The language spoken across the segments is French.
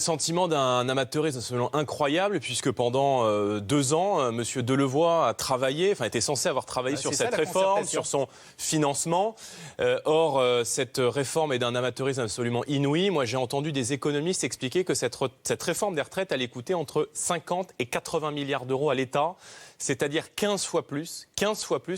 Sentiment d'un amateurisme absolument incroyable, puisque pendant 2 ans, Monsieur Delevoye a travaillé, était censé avoir travaillé sur cette réforme, sur son financement. Or, cette réforme est d'un amateurisme absolument inouï. Moi, j'ai entendu des économistes expliquer que cette réforme des retraites allait coûter entre 50 et 80 milliards d'euros à l'État, c'est-à-dire 15 fois plus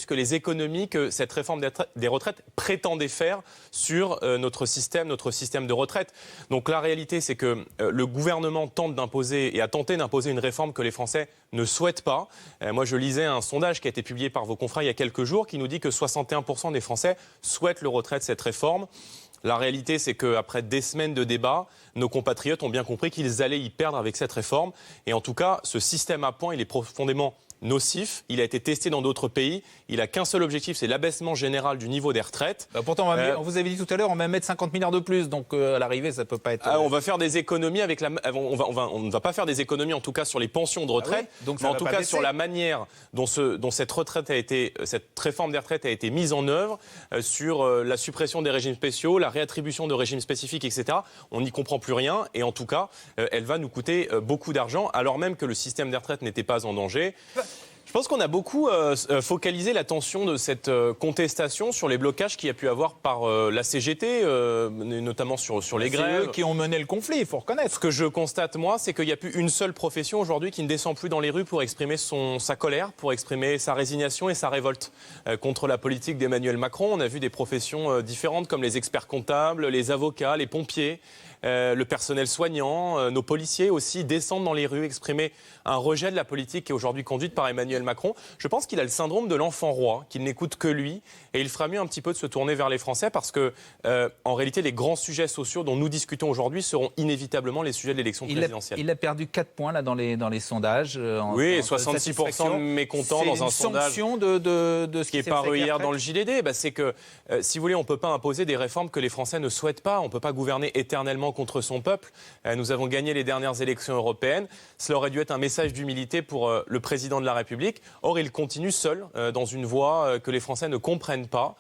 que les économies que cette réforme des retraites prétendait faire sur notre système de retraite. Donc la réalité, c'est que le gouvernement tente d'imposer et a tenté d'imposer une réforme que les Français ne souhaitent pas. Moi, je lisais un sondage qui a été publié par vos confrères il y a quelques jours qui nous dit que 61% des Français souhaitent le retrait de cette réforme. La réalité, c'est qu'après des semaines de débats, nos compatriotes ont bien compris qu'ils allaient y perdre avec cette réforme. Et en tout cas, ce système à points, il est profondément nocif. Il a été testé dans d'autres pays. Il n'a qu'un seul objectif, c'est l'abaissement général du niveau des retraites. Pourtant, on vous avait dit tout à l'heure, on va mettre 50 milliards de plus. Donc, à l'arrivée, ça ne peut pas être... on va faire des économies avec on ne va pas faire des économies, en tout cas, sur les pensions de retraite. Ah oui, donc mais en tout cas, sur la manière dont cette réforme des retraites a été mise en œuvre, sur la suppression des régimes spéciaux, la réattribution de régimes spécifiques, etc. On n'y comprend plus rien. Et en tout cas, elle va nous coûter beaucoup d'argent, alors même que le système des retraites n'était pas en danger. Je pense qu'on a beaucoup focalisé l'attention de cette contestation sur les blocages qu'il y a pu avoir par la CGT, notamment sur les grèves. C'est eux qui ont mené le conflit, il faut reconnaître. Ce que je constate, moi, c'est qu'il n'y a plus une seule profession aujourd'hui qui ne descend plus dans les rues pour exprimer sa colère, pour exprimer sa résignation et sa révolte contre la politique d'Emmanuel Macron. On a vu des professions différentes comme les experts comptables, les avocats, les pompiers, le personnel soignant, nos policiers aussi descendent dans les rues, exprimer un rejet de la politique qui est aujourd'hui conduite par Emmanuel Macron. Je pense qu'il a le syndrome de l'enfant roi, qu'il n'écoute que lui, et il fera mieux un petit peu de se tourner vers les Français parce que, en réalité, les grands sujets sociaux dont nous discutons aujourd'hui seront inévitablement les sujets de l'élection présidentielle. Il a perdu 4 points là, dans les sondages. Oui, 66% de mécontents dans un sondage. C'est une sanction de ce qui est paru hier dans le JDD. C'est que, si vous voulez, on ne peut pas imposer des réformes que les Français ne souhaitent pas. On ne peut pas gouverner éternellement contre son peuple. Nous avons gagné les dernières élections européennes. Cela aurait dû être un message d'humilité pour le président de la République. Or, il continue seul dans une voie que les Français ne comprennent pas.